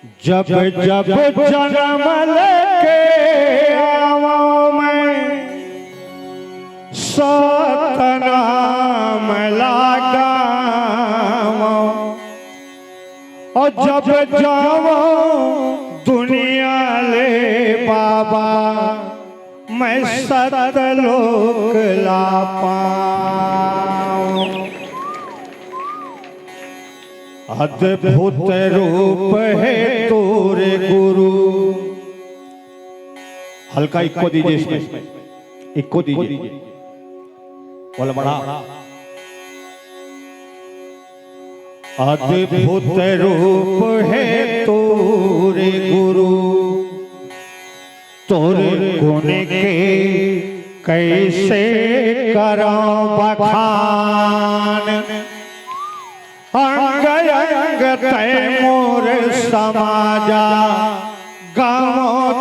जब जब जन्म लेके आवां मैं सतनाम लगावां और जब जावां दुनिया ले बाबा मैं सतलोक ला पाऊं। अद्भुत रूप है तोरे गुरु। हल्का इक्को दीजिए, इसमें इक्को दीजिए, बोला बड़ा। अद्भुत रूप है तोरे गुरु, तोरे गुण के कैसे करो बखान। अंग अंग तय मोर समाजा गाँव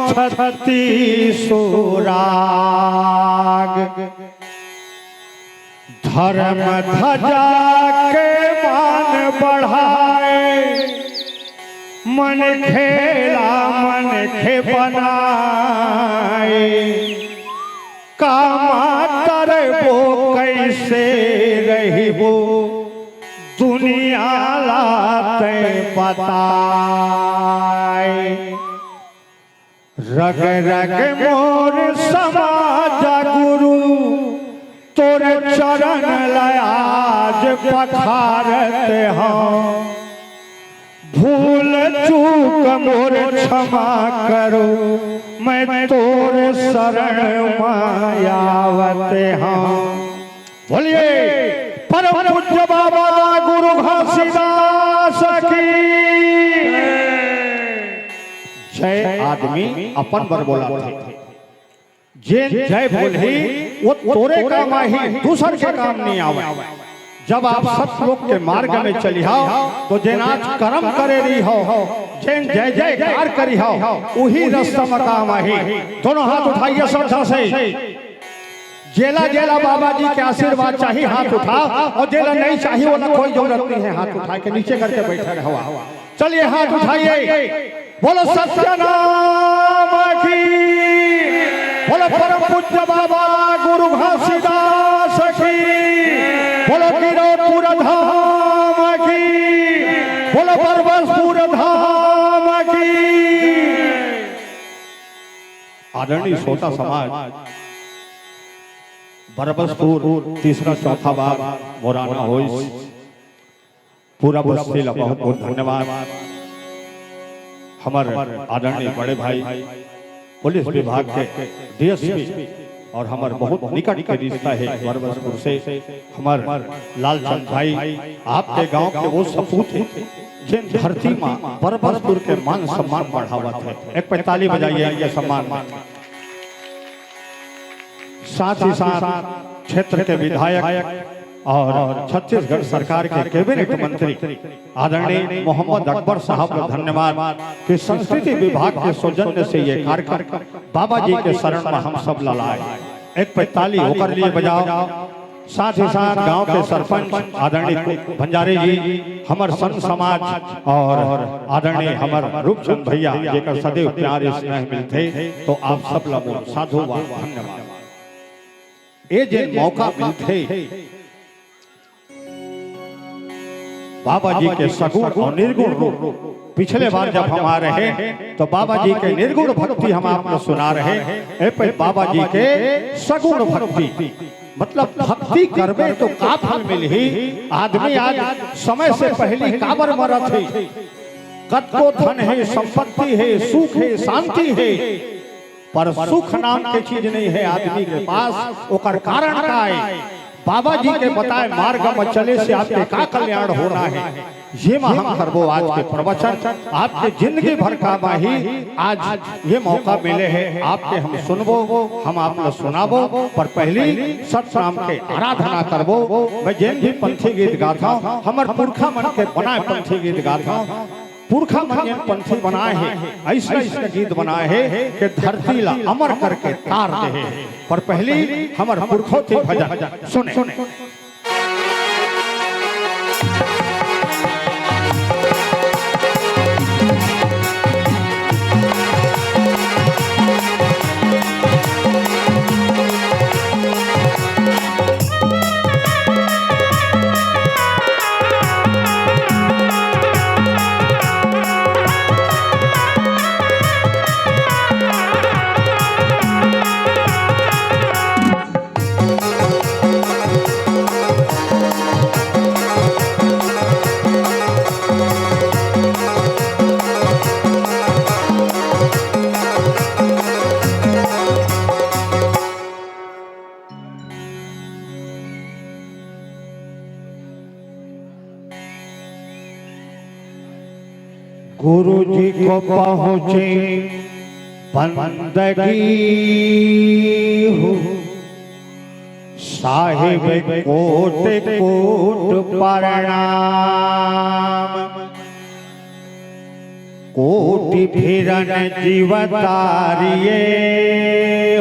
छती सुराग। धर्म ध्वजा के मान बढ़ाए, मन खेला मन खे बनाए। कामा तरबो कैसे रही वो दुनिया लाते बताए। रग रग मोर समाज गुरु, तोरे चरण लयाज पखारते हैं। भूल चूक मोर क्षमा करो, मैं तोरे शरण मायावते हैं। बोलिए परम पूज्य बाबा गुरु घासीदास की जय। आदमी अपन बर बोला थे, जे जय बोले वो तोरे काम आई, दूसर के काम नहीं आवे। जब आप सतलोक के मार्ग में चली हो तो जेनाच कर्म करे रही हो, जैन जय जयकार करी हो, वही रस्तम काम आई। दोनों हाथ उठाइए श्रद्धा से। जेला जेला बाबा जी के आशीर्वाद चाहिए हाथ उठा, और जेला नहीं चाहिए वो ना कोई जरूरत नहीं है, हाथ उठा के नीचे करके बैठे रहो। चलिए हाथ उठाइए, बोलो सत्यनाम की, बोलो परम पूज्य बाबा गुरु घासीदास की, बोलो गिरौदपुर धाम की, बोलो परबसपुर धाम की। आदरणीय श्रोता समाज, परबसपुर तीसरा चौथा बार मोराना होइस पूरा बस्ती ला बहुत बहुत धन्यवाद। हमारे आदरणीय बड़े भाई पुलिस विभाग के डीएसपी और हमारे बहुत निकट के रिश्ता है परबसपुर से हमारे लालचंद भाई। आपके गांव के वो सपूत है जिन धरती मां परबसपुर के मान सम्मान बढ़ावत है। एक पे ताली बजाइए ये सम्मान। साथ ही साथ क्षेत्र के विधायक और छत्तीसगढ़ सरकार के कैबिनेट मंत्री आदरणीय मोहम्मद अकबर साहब को धन्यवाद कि संस्कृति विभाग के सौजन्य से ये कार्यक्रम बाबा जी के शरण में हम सब लाए। एक पे ताली होकर लिए बजाओ। साथ ही साथ गांव के सरपंच आदरणीय भंजारे जी, हमार संत समाज और आदरणीय हमार रूपचंद भैया जेकर सदैव प्यार स्नेह मिलते, तो आप सब लोग साधुवाद धन्यवाद। ये जे मौका मिलते बाबा जी के सगुण और निर्गुण रूप, पिछले बार जब हम आ रहे तो बाबा जी के निर्गुण भक्ति हम आपको सुना रहे। बाबा जी के सगुण भक्ति मतलब भक्ति करबे तो का फल मिलही। आदमी आज समय से पहले काबर मरत है। कद को धन है, संपत्ति है, सुख है, शांति है, पर सुख नाम के चीज नहीं है आदमी के पास। ओकर कारण का है बाबा जी के बताए मार्ग में चले से आपके का कल्याण होना है। ये हम करबो आज के प्रवचन आपके जिंदगी भर का माही। आज ये मौका मिले है आपके हम सुनबो, हम आपको सुनाबो, पर पहली सतनाम के आराधना करबो। मैं जिन भी पंथी गीत गाता हूँ हमार पुरखा मन के बनाए पंथी गीत गाता हूँ। पुरखा मन पंथी बनाए हैं, ऐसा ऐसा गीत बनाए हैं कि धरती ला अमर करके तार दे। पर पहली हमार पुरखों के भजन सुने। गुरु जी को पहुँचे बंदगी हो, साहिब कोट कोट प्रणाम। कोटि फिरन जीवतारिये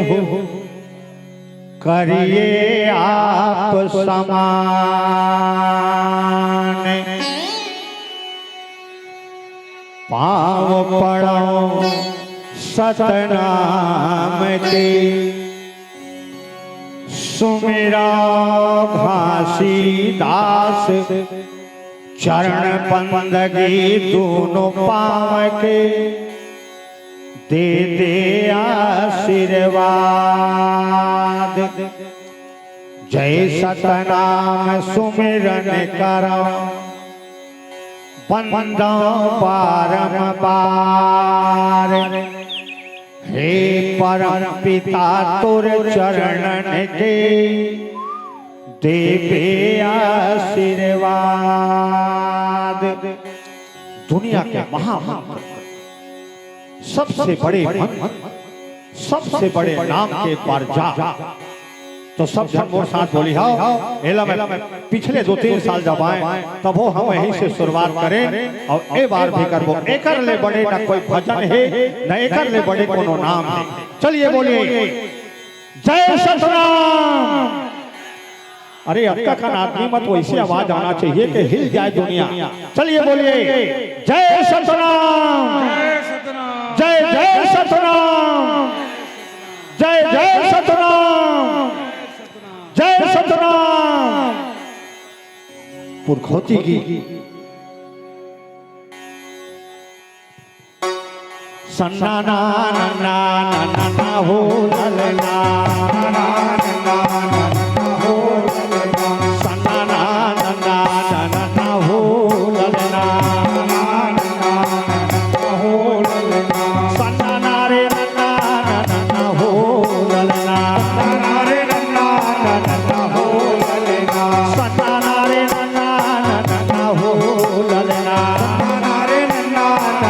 हो, करिए आप समान। पाँव पड़ो सतनाम के, सुमिरा घासीदास चरण बंदगी दोनों पाँव के, दे दे आशीर्वाद। जय सतनाम सुमिरन करो, बंदो बारंबार। हे परम पिता तुर चरणन के, देवे आशीर्वाद। दुनिया के महामंत्र, सबसे बड़े मंत्र, सबसे बड़े नाम के पर जा। तो सब जन वो साथ बोली हाओ एला में पिछले 2-3 साल जब आए तब वो हम यहीं से शुरुआत करें और ए बार भी करबो। एकर ले बड़े ना कोई भजन है न एकर ले बड़े कोनो नाम है। चलिए बोलिए जय सतनाम। अरे अब तक आदमी मत वैसी आवाज आना चाहिए कि हिल जाए दुनिया। चलिए बोलिए जय सतनाम, जय जय सतनाम, जय जय सतनाम, जय सतनाम। पुरखोती की सन्ना ना ना ना ना हो ललना, सन्ना ना ना ना ना हो ललना, सन्ना ना रे ना ना हो ललना, सन्ना रे ना हो ललना, सन्ना ना रे ना हो ललना, सन्ना रे ना हो ललना,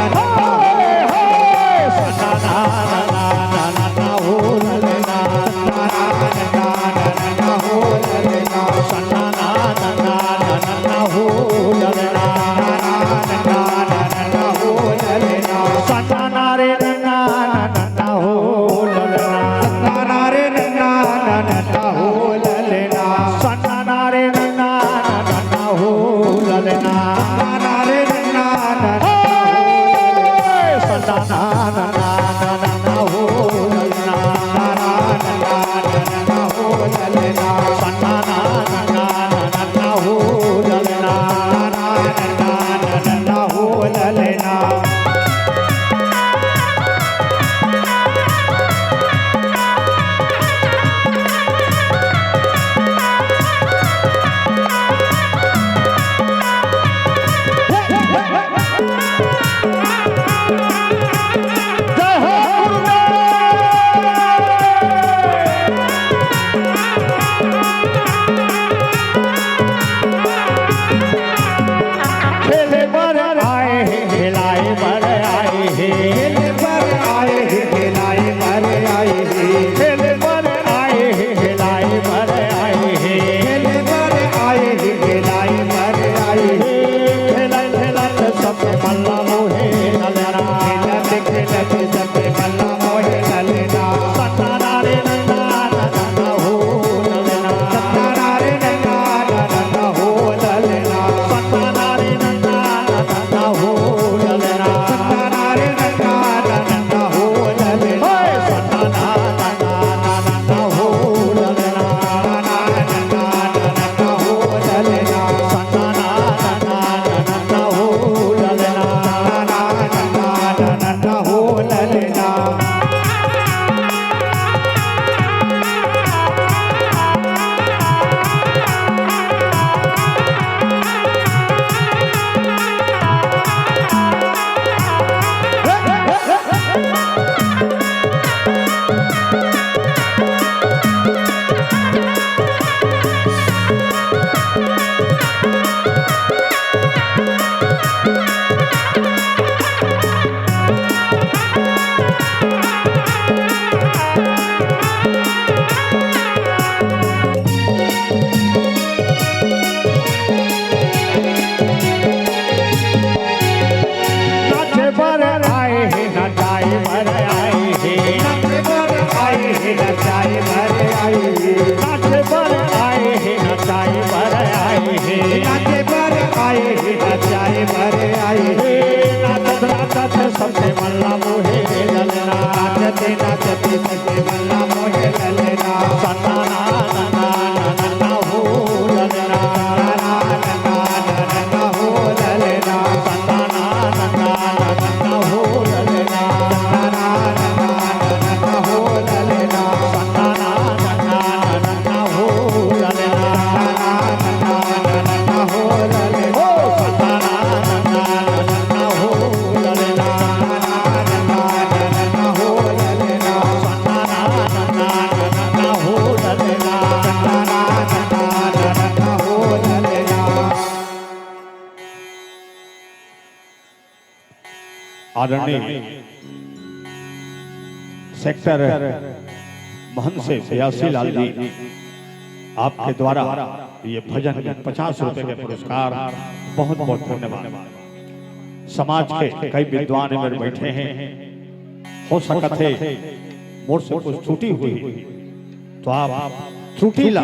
आदरणीय सेक्टर महंत से बयासी लाल जी आपके द्वारा ये भजन 50 रुपए के पुरस्कार, बहुत बहुत धन्यवाद। समाज के कई विद्वान इधर बैठे हैं, हो सकते मोर से कुछ त्रुटि हुई तो आप त्रुटि ला